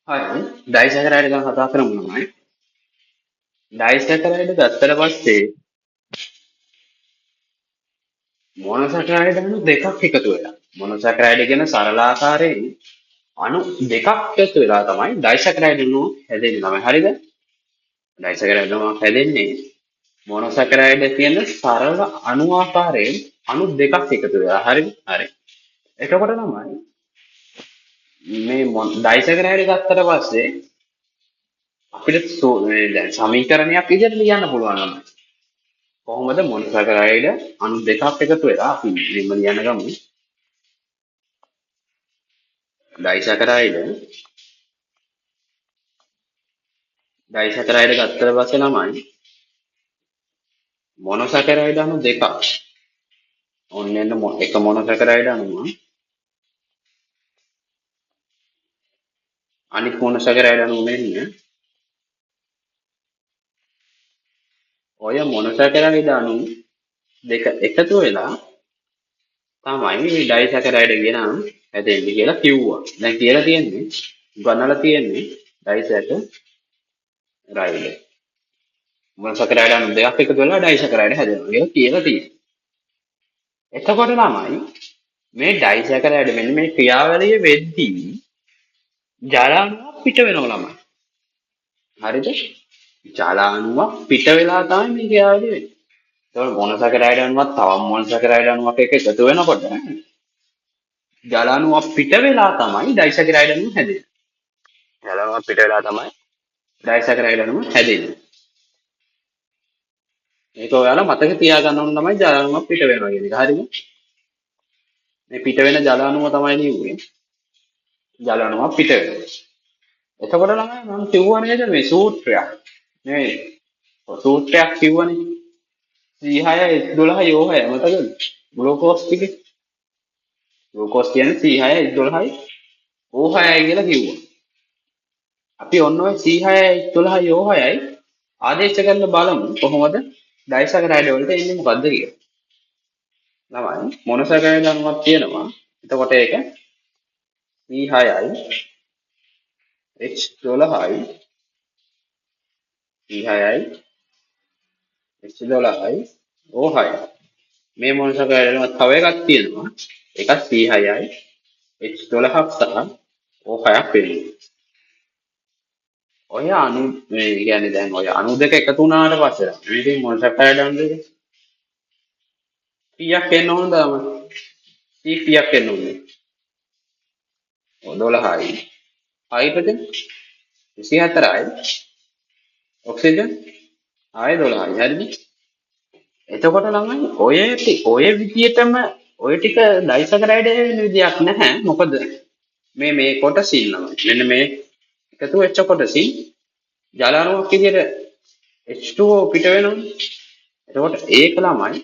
හරි ඩයිසැකරයිඩ් ගැන කතා කරමු නමයි. ඩයිසැකරයිඩ් ගත්තට පස්සේ මොනොසැකරයිඩ් අණු දෙකක් එකතු වෙලා. මොනොසැකරයිඩ් කියන සරල ආකාරයෙන් අණු දෙකක් එකතු වෙලා තමයි ඩයිසැකරයිඩ් අණු හැදෙන්නේ තමයි. හරිද? ඩයිසැකරයිඩ් අණුවක් හැදෙන්නේ මොනොසැකරයිඩ් කියන සරල අණු ආකාරයෙන් අණු දෙකක් එකතු වෙලා. හරිද? හරි. එතකොට තමයි මේ ඩයිසැකරයිඩ් ගත්තට පස්සේ අපිට දැන් සමීකරණයක් විදිහට ලියන්න පුළුවන් නම් කොහොමද මොනොසැකරයිඩ් අණු දෙකක් එකතු වෙලා අපි මෙන්න ලියන්න ගමු. ඩයිසැකරයිඩ් ඩයිසැකරයිඩ් ගත්තට පස්සේ ළමයි මොනොසැකරයිඩ් අණු දෙකක්. ඔන්න එන්න එක මොනොසැකරයිඩ් අණුව අනිත් මොනොසැකරයිඩ් අණුව මෙන්න ඔය මොනොසැකරයිඩ් අණු දෙක එකතු වෙලා තමයි මේ ඩයිසැකරයිඩ් කියන හැදෙන්නේ කියලා කිව්වා. දැන් කියලා තියෙන්නේ ගණනලා තියෙන්නේ ඩයිසැකරයිඩ් මොනොසැකරයිඩ් අණු දෙකක් එකතු වෙලා ඩයිසැකරයිඩ් හැදෙනවා කියලා කියලා තියෙනවා. එතකොට ළමයි මේ ඩයිසැකරයිඩ් මෙන්න මේ ක්‍රියාවලිය වෙද්දී ජලාණුවක් පිට වෙනවා ළමයි. හරිද? ජලාණුවක් පිට වෙලා තමයි මේ ක්‍රියාවලිය වෙන්නේ. ඒතකොට මොනොසැකරයිඩ් අණුවක් තවත් මොනොසැකරයිඩ් අණුවක් එක එකතු වෙනකොට ජලාණුවක් පිට වෙලා තමයි ඩයිසැකරයිඩ් අණුව හැදෙන්නේ. ජලාණුවක් පිට වෙලා තමයි ඩයිසැකරයිඩ් අණුව හැදෙන්නේ. මේක ඔයාලා මතක තියාගන්න ඕන තමයි ජලාණුවක් පිට වෙනවා කියන එක. හරිද? මේ පිට වෙන ජලාණුව තමයි ලියුවේ. ජලාණුවක් පිට වෙනවා. එතකොට ළමයි මම කිව්වා නේද මේ සූත්‍රයක්. නෙවෙයි. සූත්‍රයක් කිව්වනේ. C6H12 O6 මතකද? ග්ලූකෝස් ටිකේ. ග්ලූකෝස් කියන්නේ C6H12 O6 කියලා කිව්වා. අපි ඔන්න ඔය C6H12 O6යි ආදේශ කරලා බලමු කොහොමද ඩයිසැකරයිඩ් වලට එන්නේ මොකද්ද කියලා. ළමයි මොනොසැකරයිඩ් අණුවක් තියෙනවා. එතකොට ඒක C6යි H12යි C6යි H12යි O6යි. මේ මොනොසැකරයිඩ් අණුවක් තව එකක් තියෙනවා. ඒක C6යි H12ක් සහ O6ක් වෙනවා. ඔය අණු මේ කියන්නේ දැන් ඔය අණු දෙක එකතු වුණාට පස්සේ මේකෙන් මොනොසැකරයිඩ් අණු දෙක කීයක් එන්න ඕනද? C කීයක් එන්න ඕනද? 12යි. හයිඩ්‍රජන් 24යි. ඔක්සිජන් ආයෙ 12යි. හරිද? එතකොට ළමයි ඔය විදියටම ඔය ටික ඩයිසැකරයිඩ් වෙන විදියක් නැහැ. මොකද මේ කොටසින් ළමයි මෙන්න මේ එකතු වෙච්ච කොටසින් ජලාණුවක් විදියට H2O පිට වෙනවනේ. එතකොට ඒක ළමයි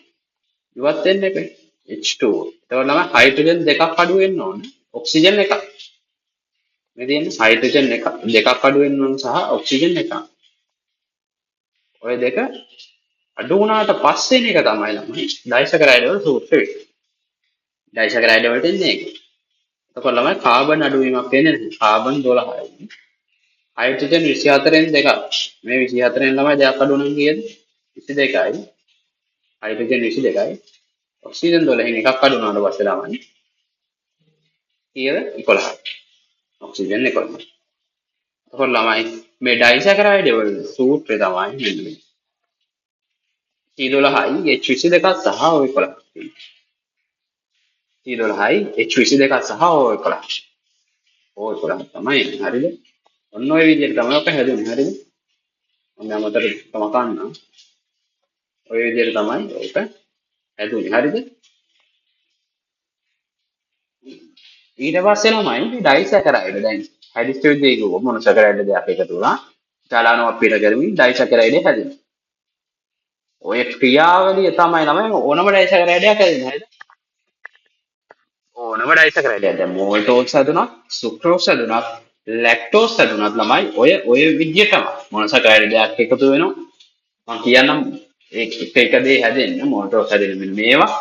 ඉවත් වෙන්න එපේ. H2O. එතකොට ළමයි හයිඩ්‍රජන් දෙකක් අඩු වෙන්න ඕන. ඔක්සිජන් එකක්. මේ තියෙන්නේ හයිඩ්‍රජන් දෙකක් අඩු වෙන්න ඕන සහ ඔක්සිජන් එකක්. ඔය දෙක අඩු වුණාට පස්සේ එක තමයි ළමයි ඩයිසැකරයිඩ් වල සූත්‍රය වෙන්නේ. ඩයිසැකරයිඩ් වලට එන්නේ ඒක. එතකොට ළමයි කාබන් අඩුවීමක් වෙන්නේ නැහැ. කාබන් 12යි. හයිඩ්‍රජන් 24න් දෙකක්. මේ 24න් ළමයි දෙකක් අඩු වෙනවා කියන්නේ 22යි. හයිඩ්‍රජන් 22යි. ඔක්සිජන් 12න් එකක් අඩු වුණාට පස්සේ ළමයි කීයද? 11යි. ඔක්සිජන් 11යි. එතකොට ළමයි මේ ඩයිසැකරයිඩ් වල සූත්‍රය තමයි මෙන්න මේ. C12යි H22 සහ O11. C12යි H22 සහ O11. O11 තමයි හරිද? ඔන්න ඔය විදිහට තමයි ඔක හැදුනේ. හරිද? මම අමතර තම කන්න. ඔය විදිහට තමයි ඔක හැදුනේ. හරිද? ඊට පස්සේ ළමයි ඩයිසැකරයිඩ් දැන් හැදිස්ට් දෙක මොනොසැකරයිඩ් දෙකක් එකතු වුණා. ජලාණුවක් පිට කරමින් ඩයිසැකරයිඩ් හැදෙනවා. ඔය ක්‍රියාවලිය තමයි ළමයි ඕනම ඩයිසැකරයිඩයක් හැදෙන්නේ. හරිද? ඕනම ඩයිසැකරයිඩයක් දැන් මෝල්ටෝස් හැදුනත්, සුක්‍රෝස් හැදුනත්, ලැක්ටෝස් හැදුනත් ළමයි ඔය විදිහටම මොනොසැකරයිඩ් දෙකක් එකතු වෙනවා. මම කියන්නම් එක දේ හැදෙන්න මෝල්ටෝස් හැදෙන්නේ මෙන්න මේවා,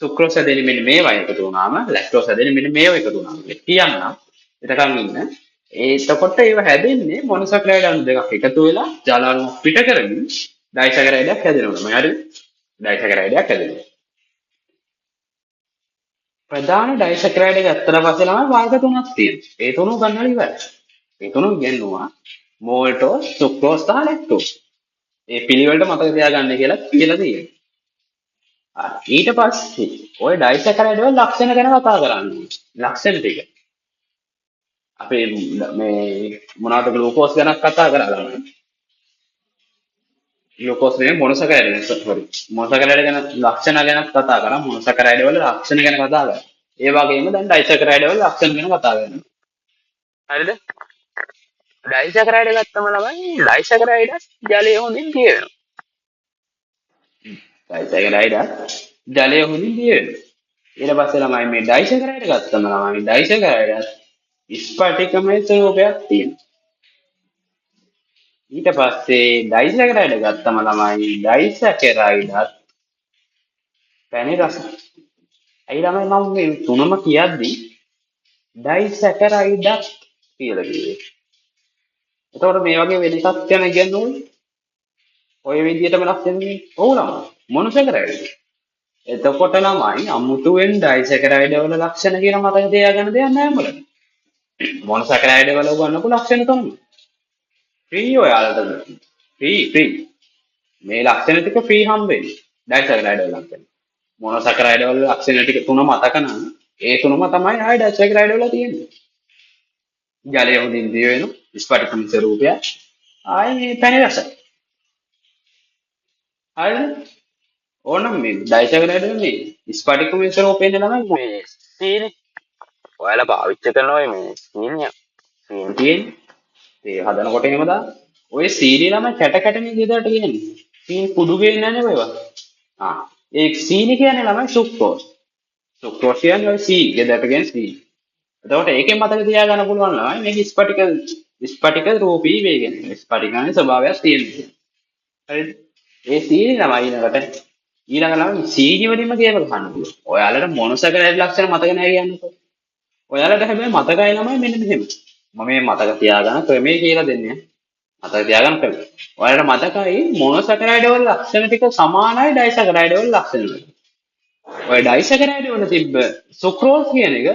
සුක්‍රෝස් හැදෙන්නේ මෙන්න මේවා එකතු වුණාම, ලැක්ටෝස් හැදෙන්නේ මෙන්න මේවා එකතු වුණාම. කියන්නම් එතකන් ඉන්න. එතකොට ඒව හැදෙන්නේ මොනොසැකරයිඩ් අණු දෙකක් එකතු වෙලා ජල අණුවක් පිට කරමින් ඩයිසැකරයිඩයක් හැදෙනවා. මම හරිද? ඩයිසැකරයිඩයක් හැදෙනවා. ප්‍රධාන ඩයිසැකරයිඩ් එක ඇත්තට පස්සේ ළමයි වර්ග තුනක් තියෙනවා. ඒ තුනම ගන්නවල ඉවරයි. ඒ තුනම ගෙන්නුවා මෝල්ටෝස්, සුක්‍රෝස් සහ ලැක්ටෝස්. ඒ පිළිවෙලට මතක තියාගන්න කියලා තියෙනවා. ඊට පස්සේ ওই ඩයිසැකරයිඩ් වල ලක්ෂණ ගැන කතා කරන්නේ. ලක්ෂණ ටික. අපේ මේ මොනවාද ග්ලූකෝස් ගැන කතා කරලා ළමයි. ග්ලූකෝස් නේ මොනොසැකරයිඩ් ගැන සෝරි. මොනොසැකරයිඩ් ගැන ලක්ෂණ ගැන කතා කරා. මොනොසැකරයිඩ් වල ලක්ෂණ ගැන කතා කරා. ඒ වගේම දැන් ඩයිසැකරයිඩ් වල ලක්ෂණ ගැන කතා කරනවා. හරිද? ඩයිසැකරයිඩ් ගත්තම ළමයි ඩයිසැකරයිඩ් ජලය හොඳින් දිය වෙනවා. ඩයිසැකරයිඩ් ජලය හොඳින් දිය වෙනවා. ඊට පස්සේ ළමයි මේ ඩයිසැකරයිඩ් ගත්තම ළමයි ඩයිසැකරයිඩ් ස්පටිකමය ස්වරූපයක් තියෙනවා. ඊට පස්සේ ඩයිසැකරයිඩ් ගත්තම ළමයි ඩයිසැකරයිඩ් පැණි රස. ඇයි ළමයි මම මේ තුනම කියද්දි ඩයිසැකරයිඩ් කියලා කිව්වේ. එතකොට මේ වගේ වෙන එකක් ගැන කියන්න ඕනේ. ඔය විදිහටම ලක්ෂණ ඔව් ළමයි මොනොසැකරයිඩ්. එතකොට ළමයි අමුතුවෙන් ඩයිසැකරයිඩ් වල ලක්ෂණ කියන මතක තියාගන්න දෙයක් නැහැ මොකද? මොනොසැකරයිඩ් වල උගන්නපු ලක්ෂණ තමයි. ෆ්‍රී ඔයාලට ෆ්‍රී මේ ලක්ෂණ ටික ෆ්‍රී හම්බෙන්නේ. ඩයිසැකරයිඩ් වල ලක්ෂණ. මොනොසැකරයිඩ් වල ලක්ෂණ ටික තුන මතක නම් ඒ තුනම තමයි ආයි ඩයිසැකරයිඩ් වල තියෙන්නේ. ජලය හොඳින් දිය වෙනවා. ස්පටික ස්වරූපය. ආයි මේ පැණි රස. හරිද? ඕනම් මේ ඩයිසැකරයිඩ් මේ ස්පටික ස්වරූපයෙන් ළමයි මේ සීනි. ඔයාලා පාවිච්චි කරන ඔය මේ සීනිය. සීනි තියෙන්නේ. ඒ හදනකොට එහෙම දාන්න. ඔය සීනි ළමයි කැට කැටනේ ගෙදරට ගේන්නේ. සීනි කුඩු ගේන්නේ නැහැ නේ ඔයවා. ඒ සීනි කියන්නේ ළමයි සුක්‍රෝස්. සුක්‍රෝස් කියන්නේ ඔය සී ගෙදරට ගේන සී. එතකොට ඒකෙන් මතක තියාගන්න පුළුවන් ළමයි මේක ස්පටික රූපී වේගන. ස්පටිකනේ ස්වභාවයක් තියෙනවා. හරිද? ඒ සීනි ළමයි ඊළඟ ළමයි සීනි වලින්ම ගේම ගන්න පුළුවන්. ඔයාලට මොනොසැකරයිඩ් ලක්ෂණ මතක නැහැ කියන්නකෝ. ඔයාලට හැබැයි මතකයි ළමයි මෙන්න මෙහෙම. මම මේ මතක තියාගන්න ක්‍රමයේ කියලා දෙන්නේ. මතක තියාගන්න ක්‍රමය. ඔයාලට මතකයි මොනොසැකරයිඩ් වල ලක්ෂණ ටික සමානයි ඩයිසැකරයිඩ් වල ලක්ෂණ වලට. ඔය ඩයිසැකරයිඩ් වල තිබ්බ සුක්‍රෝස් කියන එක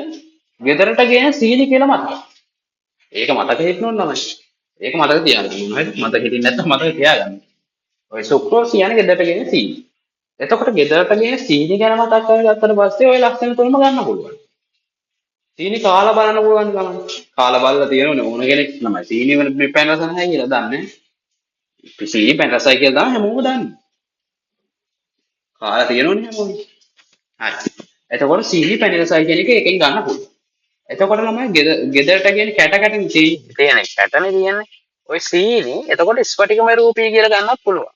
ගෙදරට ගේන සීනි කියලා මතකයි. ඒක මතක හිටින්න ඕන තමයි. ඒක මතක තියාගන්න ඕන. හරිද? මතක හිටින්න නැත්නම් මතක තියාගන්න. ඔය සුක්‍රෝස් කියන්නේ ගෙදරට ගේන සීනි. එතකොට ගෙදරට ගේන සීනි ගැන මතක් කරගත්තට පස්සේ ඔය ලක්ෂණ තුනම ගන්න පුළුවන්. සීනි කාලා බලන්න පුළුවන් ගමන්. කාලා බලලා තියෙනවනේ ඕන කෙනෙක් තමයි. සීනි වල මේ පැන රස නැහැ කියලා දන්නේ. සීනි පැන රසයි කියලා තමයි හැමෝම දන්නේ. කාලා තියෙනවනේ හැමෝම. හරි. එතකොට සීනි පැන රසයි කියන එක එකෙන් ගන්න පුළුවන්. එතකොට ළමයි ගෙදරට කියන කැට කැටනේ සීනි තියෙන්නේ. කැටනේ තියෙන්නේ. ওই සීනි එතකොට ස්පටිකම රූපී කියලා ගන්නත් පුළුවන්.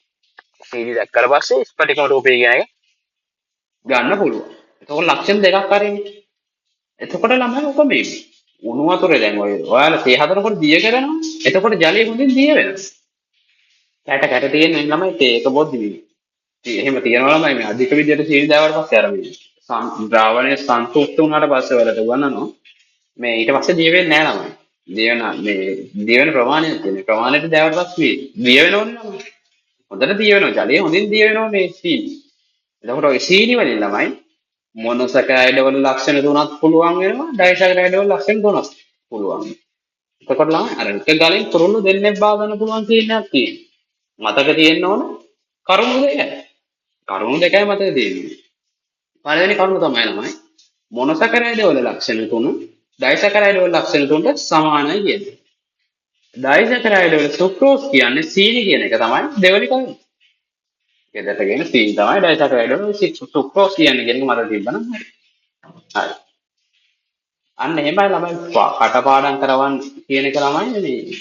සීනි දැක්කට පස්සේ ස්පටිකම රූපී කියන එක ගන්න පුළුවන්. එතකොට ලක්ෂණ දෙකක් අරින්නේ. එතකොට ළමයි ඔක මේ උණු වතුරේ දැන් ඔයාලා තේ හදනකොට දිය කරනවා. එතකොට ජලය හොඳින් දිය වෙනවා. කැට කැට තියෙන ළමයි ඒක බොද්දි වෙන්නේ. එහෙම තියනවා ළමයි මේ අධික විදියට සීනි දාවට පස්සේ අර මේ ද්‍රාවණය සංතෘප්ත වුණාට පස්සේ වලට ගන්නනවා. මේ ඊට පස්සේ දිය වෙන්නේ නැහැ ළමයි. දිය වෙන ප්‍රමාණයක් තියෙන. ප්‍රමාණයට දාවට පස්සේ දිය වෙනවනේ ළමයි. හොඳට දිය වෙනවා. ජලය හොඳින් දිය වෙනවා මේ සීනි. එතකොට ඔය සීනි වලින් ළමයි මොනොසැකරයිඩ් වල ලක්ෂණ තුනක් පුළුවන් වෙනවා ඩයිසැකරයිඩ් වල ලක්ෂණ තුනක් පුළුවන්. එතකොට ළමයි අර එක ගලෙන් කුරුල්ල දෙන්නෙක් බා ගන්න පුළුවන් සීනයක් තියෙනවා. මතක තියෙන්න ඕන කරුණු දෙකයි. කරුණු දෙකයි මතක තියෙන්නේ. පළවෙනි කරුණ තමයි ළමයි මොනොසැකරයිඩ් වල ලක්ෂණ තුන ඩයිසැකරයිඩ් වල ලක්ෂණ තුනට සමානයි කියන්නේ. ඩයිසැකරයිඩ් වල සුක්‍රෝස් කියන්නේ සීනි කියන එක තමයි දෙවෙනි කරුණ. ගෙදරට ගෙන සීනි තමයි ඩයිසැකරයිඩ් වල සුක්‍රෝස් කියන්නේ කියන එක මතක තිබ්බනම් හරි. හරි. අන්න එහෙමයි ළමයි කටපාඩම් කරවන්න කියන එක ළමයි මේ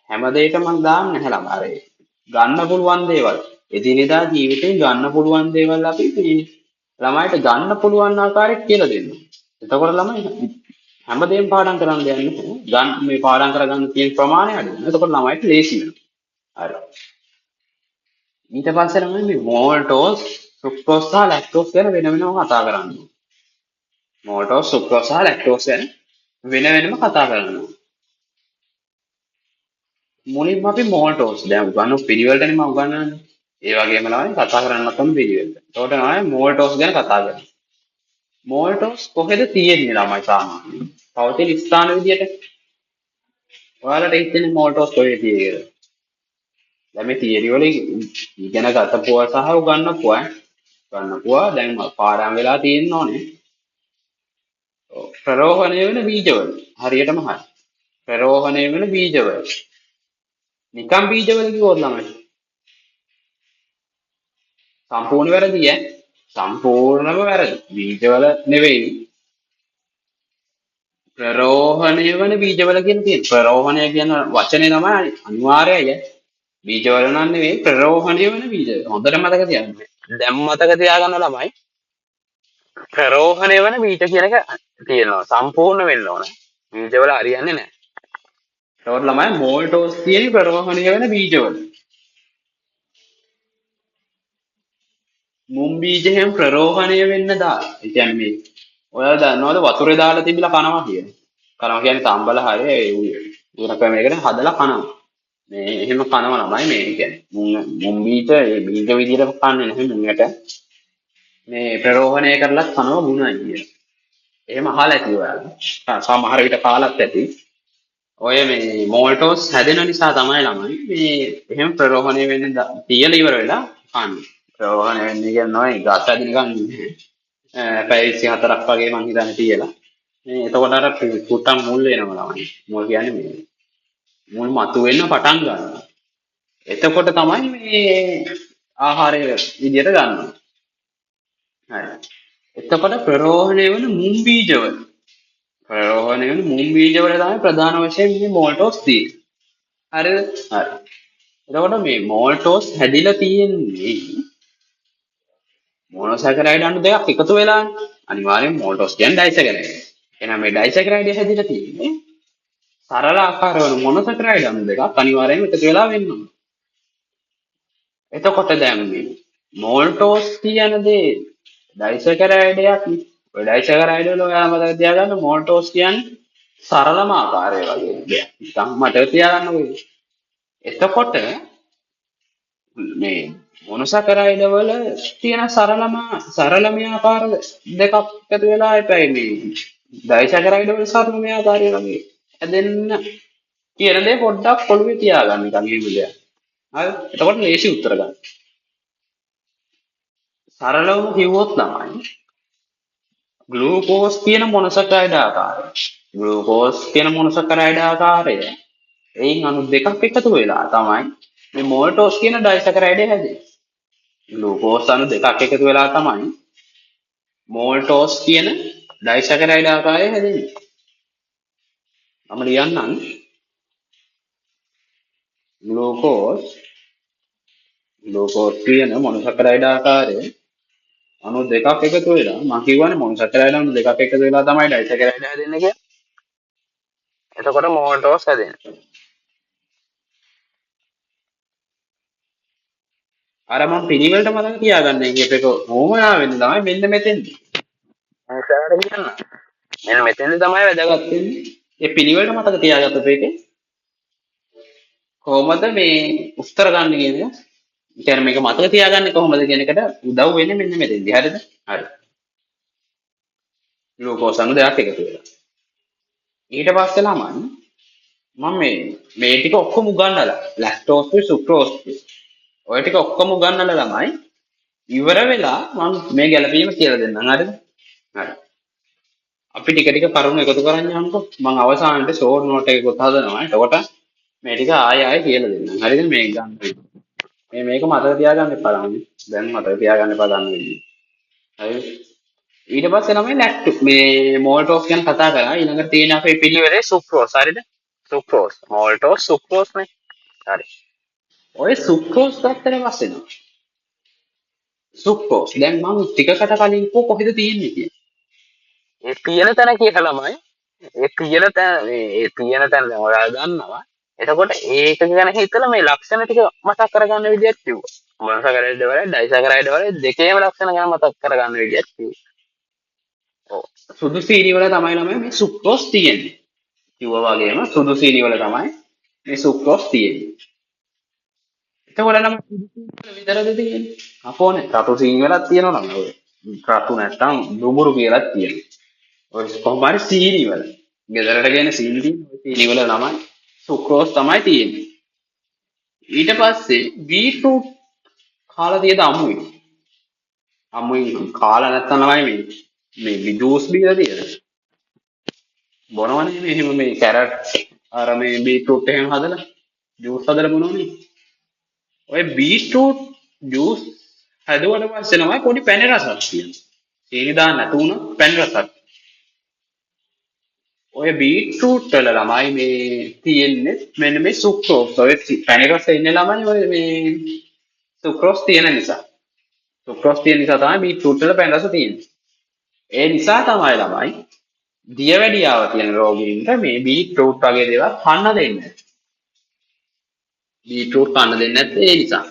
හැම දෙයකම මම දාන්නේ නැහැ ළමයි. අර ගන්න පුළුවන් දේවල් එදිනෙදා ජීවිතේ ගන්න පුළුවන් දේවල් අපි මේ ළමයිට ගන්න පුළුවන් ආකාරයට කියලා දෙන්න. එතකොට ළමයි හැමදේම පාඩම් කරන්න දෙන්නේ ගන්න මේ පාඩම් කරගන්න තියෙන ප්‍රමාණය අඩු වෙනවා. එතකොට ළමයිට ලේසි වෙනවා. හරි. ඊට පස්සේ ළමයි මේ මෝල්ටෝස් ෆ්‍රුක්ටෝස් සහ ලැක්ටෝස් ගැන වෙන වෙනම කතා කරන්නේ. මෝල්ටෝස් සුක්‍රෝස් සහ ලැක්ටෝස් ගැන වෙන වෙනම කතා කරනවා. මුලින්ම අපි මෝල්ටෝස් දැන් උගන්නු පිළිවෙලටනේ මම උගන්වන්නේ. ඒ වගේම තමයි කතා කරන්නත් ඕන පිළිවෙලට. ඒකට තමයි මෝල්ටෝස් ගැන කතා කරන්නේ. මෝල්ටෝස් කොහෙද තියෙන්නේ ළමයි සාමාන්‍යයෙන්? පවතින ස්ථාන විදියට ඔයාලට හිතෙන්නේ මෝල්ටෝස් කොහෙද තියෙන්නේ කියලා. දැන් මේ තියරි වල ඉගෙන ගතපුවා සහ උගන්නපුවා දැන් පාඩම් වෙලා තියෙන්න ඕනේ. ප්‍රරෝහණය වෙන බීජවල හරියටම හරි. ප්‍රරෝහණය වෙන බීජවල නිකම් බීජවල කිව්වොත් ළමයි සම්පූර්ණ වැරදි ඈ. සම්පූර්ණම වැරදි. බීජවල නෙවෙයි ප්‍රරෝහණය වෙන බීජවල කියන තියෙන. ප්‍රරෝහණය කියන වචනේ තමයි අනිවාර්යයි ඈ. බීජවල නම් නෙවෙයි ප්‍රරෝහණය වෙන බීජ. හොඳට මතක තියාගන්න. දැන් මතක තියාගන්න ළමයි ප්‍රරෝහණය වෙන බීජ කියන එක තියෙනවා. සම්පූර්ණ වෙන්න ඕන. බීජවල හරියන්නේ නැහැ. ඒකට ළමයි මෝල්ටෝස් කියන්නේ ප්‍රරෝහණය වෙන බීජවල. මුම් බීජ හැම ප්‍රරෝහණය වෙන්න දාලා. ඒ කියන්නේ මේ ඔයාලා දන්නවද වතුරේ දාලා තිබිලා කනවා කියන්නේ. කනවා කියන්නේ තම්බල හරිය උණ ක්‍රමයකට හදලා කනවා. මේ එහෙම කනවා ළමයි මේ කියන්නේ මුම් බීජ ඒ බීජ විදිහට කන්නේ නැහැ මුංගට. මේ ප්‍රරෝහණය කරලා කනවා ගුණයි කියන. එහෙම අහලා ඇති ඔයාලා. සමහර විට කාලත් ඇති. ඔය මේ මෝල්ටෝස් හැදෙන නිසා තමයි ළමයි මේ එහෙම ප්‍රරෝහණය වෙන්න තියලා ඉවර වෙලා කන්නේ. ප්‍රරෝහණය වෙන්නේ කියන්නේ ගත දිනකන් පැය 24ක් වගේ මං හිතන්නේ තියලා. මේ එතකොට අර පුට්ටම් මුල් වෙනවා ළමයි. මුල් කියන්නේ මේ මුල් මතු වෙන්න පටන් ගන්නවා. එතකොට තමයි මේ ආහාරය විදියට ගන්නවා. හරි. එතකොට ප්‍රරෝහණය වෙන මුම් බීජවල ප්‍රරෝහණය වෙන මුම් බීජවල තමයි ප්‍රධාන වශයෙන් මේ මෝල්ටෝස් තියෙන්නේ. හරිද? හරි. එතකොට මේ මෝල්ටෝස් හැදිලා තියෙන්නේ මොනොසැකරයිඩ් අණු දෙකක් එකතු වෙලානේ. අනිවාර්යෙන් මෝල්ටෝස් කියන්නේ ඩයිසැකරයිඩ්. එහෙනම් මේ ඩයිසැකරයිඩ් හැදිලා තියෙන්නේ සරල ආකාර වන මොනොසැකරයිඩ් අණු දෙකක් අනිවාර්යෙන් එකතු වෙලා වෙන්න ඕන. එතකොට දැන් මේ මෝල්ටෝස් කියන දේ ඩයිසැකරයිඩයක් නේ. ඔය ඩයිසැකරයිඩ් වල ඔයාලා මතක තියාගන්න මෝල්ටෝස් කියන්නේ සරලම ආකාරය වගේ දෙයක්. නිකන් මතක තියාගන්න ඕනේ. එතකොට මේ මොනොසැකරයිඩ් වල තියෙන සරලම ආකාර දෙකක් එකතු වෙලා එපැයි මේ ඩයිසැකරයිඩ් වල සරලම ආකාරය වගේ හැදෙන්න කියන දේ පොඩ්ඩක් ඔළුවේ තියාගන්න නිකන් එහෙම දෙයක්. හරි. එතකොට ලේසි උත්තර ගන්න. සරලවම කිව්වොත් තමයි ග්ලූකෝස් කියන මොනොසැකරයිඩ් ආකාරය. ග්ලූකෝස් කියන මොනොසැකරයිඩ් ආකාරය එයින් අණු දෙකක් එකතු වෙලා තමයි මේ මෝල්ටෝස් කියන ඩයිසැකරයිඩ් හැදෙන්නේ. ග්ලූකෝස් අණු දෙකක් එකතු වෙලා තමයි මෝල්ටෝස් කියන ඩයිසැකරයිඩ් ආකාරය හැදෙන්නේ. මම ලියන්නම් ග්ලූකෝස් කියන මොනොසැකරයිඩ් ආකාරය අණු දෙකක් එකතු වෙලා මම කියවනේ මොනොසැකරයිඩ් අණු දෙකක් එකතු වෙලා තමයි ඩයිසැකරයිඩ් හැදෙන්නේ කියලා. එතකොට මෝල්ටෝස් හැදෙනවා. අර මම පිළිවෙලට මතක තියාගන්න එක ඕමනා වෙන්නේ තමයි මෙන්න මෙතෙන්දී. මම ඉස්සරහට කියන්න. මෙන්න මෙතෙන්දී තමයි වැදගත් වෙන්නේ. ඒ පිළිවෙලට මතක තියාගත්තොත් ඒකේ කොහොමද මේ උත්තර ගන්න කියන එක. ඉතින් මේක මතක තියාගන්නේ කොහොමද කියන එකට උදව් වෙන්නේ මෙන්න මෙතෙන්දී. හරිද? හරි. ග්ලූකෝස් අණු දෙකක් එකතු වෙලා. ඊට පස්සේ ළමයි මම මේ ටික ඔක්කොම උගන්වලා ලැක්ටෝස් සුක්‍රෝස් ඔය ටික ඔක්කොම උගන්වලා ළමයි ඉවර වෙලා මම මේ ගැළපීම කියලා දෙන්නම්. හරිද? හරි. අපි ටික ටික කරුණු එකතු කරන් යමුකෝ. මම අවසානයේ ෂෝට් නෝට් එකකුත් හදනවා. එතකොට මේ ටික ආයෙ කියලා දෙන්නම්. හරිද? මේ ගන්න. මේක මතක තියාගන්න එපා ළමයි. දැන් මතක තියාගන්න එපා ගන්න වෙන්නේ. හරිද? ඊට පස්සේ ළමයි ලැක්ටෝ මේ මෝල්ටෝස් ගැන කතා කරා. ඊළඟට තියෙන අපේ පිළිවෙලේ සුක්‍රෝස්. හරිද? සුක්‍රෝස්. මෝල්ටෝස් සුක්‍රෝස් නේ. හරි. ඔය සුක්‍රෝස් ගත්තට පස්සේ නෝ සුක්‍රෝස් දැන් මම ටිකකට කලින් කොහෙද තියෙන්නේ කියන්නේ. ඒ තියෙන තැන කියලා ළමයි. ඒ තියෙන තැන දැන් ඔයාලා දන්නවා. එතකොට ඒක ගැන හිතලා මේ ලක්ෂණ ටික මතක් කරගන්න විදියක් කිව්වා. මොනොසැකරයිඩ් වල ඩයිසැකරයිඩ් වල දෙකේම ලක්ෂණ ගැන මතක් කරගන්න විදියක් කිව්වා. ඔව්. සුදු සීනි වල තමයි ළමයි මේ සුක්‍රෝස් තියෙන්නේ. කිව්වා වගේම සුදු සීනි වල තමයි මේ සුක්‍රෝස් තියෙන්නේ. එතකොට නම් විතරද තියෙන්නේ. අපෝනේ රතු සීන් වලක් තියෙනවා නම් ඔය. රතු නැත්තම් දුඹුරු කියලා තියෙනවා. ඔය කොහොම හරි සීනි වල. ගෙදරට ගෙන සීනි තියෙන ඔය සීනි වල ළමයි සුක්‍රෝස් තමයි තියෙන්නේ. ඊට පස්සේ බීට්‍රූට් කාලා තියෙද අමුයි. අමුයි කාලා නැත්තම් ළමයි මේ ජූස් බීලා තියෙද. බොනවනේ මේ එහෙම මේ කැරට් අර මේ බීට්‍රූට් එහෙම හදලා ජූස් හදලා බොනවනේ. ඔය බීට්‍රූට් ජූස් හදුවට පස්සේ තමයි පොඩි පැණි රසක් තියෙනවා. සීනි දාන්න නැතු වුණා පැණි රසක්. ඔය බීට්‍රූට් වල ළමයි මේ තියෙන්නේ මෙන්න මේ සුක්‍රෝස්. ඔය පැණි රස ඉන්නේ ළමයි ඔය මේ සුක්‍රෝස් තියෙන නිසා. සුක්‍රෝස් තියෙන නිසා තමයි බීට්‍රූට් වල පැණි රස තියෙන්නේ. ඒ නිසා තමයි ළමයි දියවැඩියාව තියෙන රෝගීන්ට මේ බීට්‍රූට් වගේ දේවල් කන්න දෙන්නේ. බීට්‍රූට් කන්න දෙන්නේ නැත්තේ ඒ නිසා.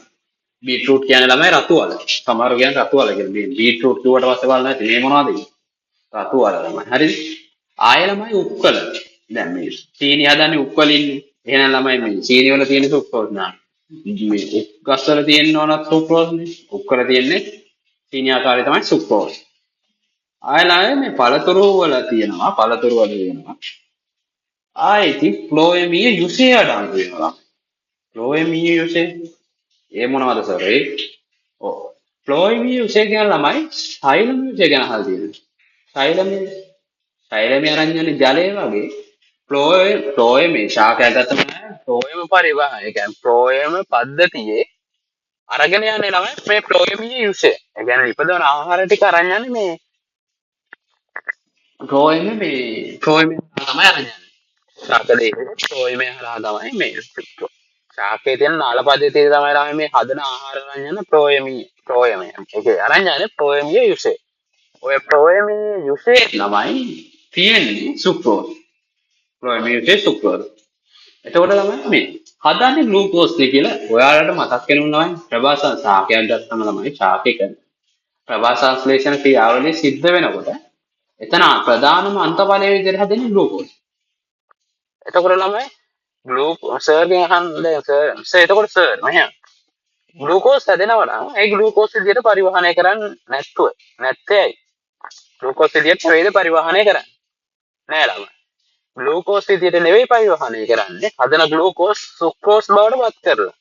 බීට්‍රූට් කියන්නේ ළමයි රතු වල. සමහරව කියන්නේ රතු වල කියලා. මේ බීට්‍රූට් කිව්වට පස්සේ බලන්න නැති මේ මොනවද කියන්නේ? රතු වල ළමයි. හරිද? ආයෙ ළමයි උක්කල. දැන් මේ සීනි හදන්නේ උක්කල ඉන්නේ. එහෙනම් ළමයි මේ සීනි වල තියෙන සුක්‍රෝස් නා. මේ උක්කස් වල තියෙන ඕනත් සුක්‍රෝස් නේ. උක්කල තියෙන්නේ සීනි ආකාරය තමයි සුක්‍රෝස්. ආයෙ ළමයි මේ පළතුරු වල තියෙනවා. පළතුරු වල තියෙනවා. ආයෙ ඉතින් ෆ්ලෝයමීය යුසේ අඩංගු වෙනවා. ෆ්ලෝයමීය යුසේ ඒ මොනවද සර් ඒ? ඔව්. ෆ්ලෝයමීය යුසේ කියන ළමයි සයිලම් යුසේ ගැන අහලා තියෙනවා. සයිලමේ අරන් යන්නේ ජලය වගේ ෆ්ලෝයම මේ ශාකයක් ගත්තම ෆ්ලෝයම පරිවාහය. ඒ කියන්නේ ෆ්ලෝයම පද්ධතියේ අරගෙන යන්නේ ළමයි මේ ෆ්ලෝයමීය යුසේ. ඒ කියන්නේ ඉපදවන ආහාර ටික අරන් යන්නේ මේ ෆ්ලෝයම තමයි අරන් යන්නේ. ශාකදේ ෆ්ලෝයම හරහා තමයි මේ ශාකයේ තියෙන නාල පද්ධතියේ තමයි ළමයි මේ හදන ආහාර අරන් යන ෆ්ලෝයම. ඒකේ අරන් යන්නේ ෆ්ලෝයමීය යුසේ. ඔය ෆ්ලෝයමීය යුසේ ළමයි තියෙන්නේ සුක්‍රෝස්. ෆ්ලෝයමීය යුසේ සුක්‍රෝස්. එතකොට ළමයි මේ හදන්නේ ග්ලූකෝස් කියලා ඔයාලට මතක් වෙනුන ළමයි ප්‍රභාසං ශාකයක් ගත්තම ළමයි ශාකයක ප්‍රභාසංශ්ලේෂණ ක්‍රියාවලිය සිද්ධ වෙනකොට එතන ප්‍රධානම අන්තඵලයේ විදිහට හැදෙන්නේ ග්ලූකෝස්. එතකොට ළමයි ග්ලූකෝස් සර් කියන්නේ සර් එතකොට සර් මම ග්ලූකෝස් හැදෙනවා නම් ඒ ග්ලූකෝස් විදිහට පරිවහනය කරන්නේ නැත්තේ ඇයි? ග්ලූකෝස් විදිහට නෙවෙයිද පරිවහනය කරන්නේ? නෑ ළමයි. ග්ලූකෝස් විදිහට නෙවෙයි පරිවහනය කරන්නේ. හදන ග්ලූකෝස් සුක්‍රෝස් බවට පත් කරලා.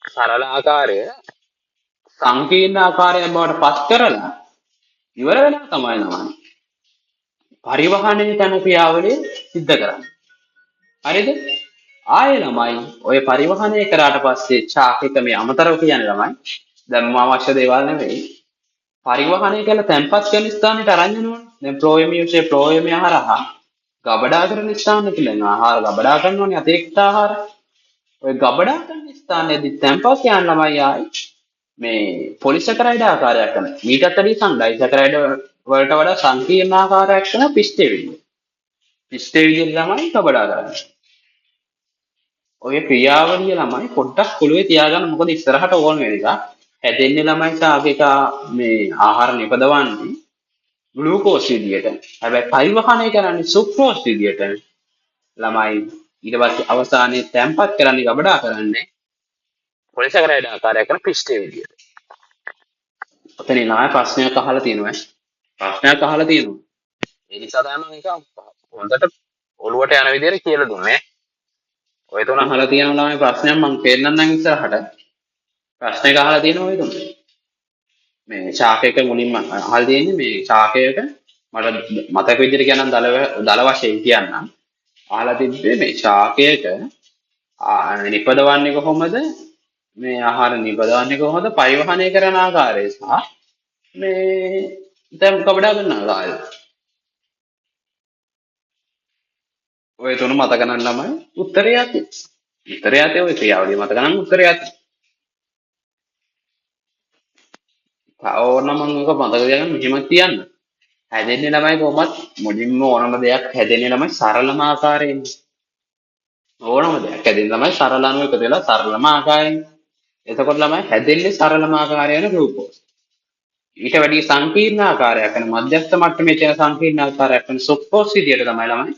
සරල ආකාරය සංකීර්ණ ආකාරයක් බවට පත් කරලා ඉවර වෙනවා තමයි ළමයි. පරිවහනයේ යන ක්‍රියාවලිය සිද්ධ කරන්නේ. හරිද? ආයෙ ළමයි ඔය පරිවහනය කරාට පස්සේ ශාකයක මේ අමතරව කියන්නේ ළමයි දැන් අවශ්‍ය දේවල් නෙවෙයි. පරිවහනය කළ තැන්පත් කරන ස්ථානයට අරන් යනවනේ. දැන් ෆ්ලෝයමය හරහා ගබඩා කරන ස්ථාන කියලා ආහාර ගබඩා කරනවනේ අතිරික්ත ආහාර. ඔය ගබඩා කරන ස්ථානයේදී තැන්පත් යන ළමයි ආයි මේ පොලිසැකරයිඩ් ආකාරයක් කරන. මීටත් වැඩි ඩයිසැකරයිඩ් වලට වඩා සංකීර්ණ ආකාරයක් කරන පිස්ටේ විදිය. පිස්ටේ විදිය ළමයි ගබඩා කරන්නේ. ඔය ක්‍රියාවලිය ළමයි පොඩ්ඩක් ඔළුවේ තියාගන්න. මොකද ඉස්සරහට ඕන වෙන එක හැදෙන්නේ ළමයි ශාකයක මේ ආහාර නිපදවන්නේ ග්ලූකෝස් විදියට. හැබැයි පරිවහනය කරන්නේ සුක්‍රෝස් විදියට. ළමයි ඊට පස්සේ අවසානයේ තැම්පත් කරන්නේ ගබඩා කරන්නේ පොලිසැකරයිඩ් ආකාරයක් කරන පිස්ටේ විදියට. ඔතන නාය ප්‍රශ්නයක් අහලා තියෙනවා. ඒ නිසා තමයි මම ඒක හොඳට ඔළුවට යන විදියට කියලා දුන්නේ. ඔය තුන අහලා තියෙනවා ළමයි ප්‍රශ්නයක් මම පෙන්නන්නම් ඉස්සරහට. ප්‍රශ්නයක් අහලා තියෙනවා ඔය තුන. මේ ශාකයක මුලින්ම අහලා තියෙන්නේ මේ ශාකයක මට මතක විදිහට කියනනම් දල වශයෙන් කියන්නම්. අහලා තිබ්බේ මේ ශාකයක නිපදවන්නේ කොහොමද? මේ ආහාර නිපදවන්නේ කොහොමද? පරිවහනය කරන ආකාරය සහ මේ දැන් කවඩා ගන්න ආකාරය. ඔය තුන මතක නම් ළමයි උත්තරය ඇති. ඔය ක්‍රියාවලිය මතක නම් උත්තරය ඇති. ඕනම මම මතක තියාගන්න මෙහෙම තියන්න. හැදෙන්නේ ළමයි කොහොමත් මුලින්ම ඕනම දෙයක් හැදෙන්නේ ළමයි සරලම ආකාරයෙන්. ඕනම දෙයක් හැදෙන්නේ ළමයි සරල අණු එකතු වෙලා සරලම ආකාරයෙන්. එතකොට ළමයි හැදෙන්නේ සරලම ආකාරය වෙන ග්ලූකෝස්. ඊට වැඩි සංකීර්ණ ආකාරයක් වෙන මධ්‍යස්ථ මට්ටමේ තියෙන සංකීර්ණ ආකාරයක් වෙන සුක්‍රෝස් විදියට තමයි ළමයි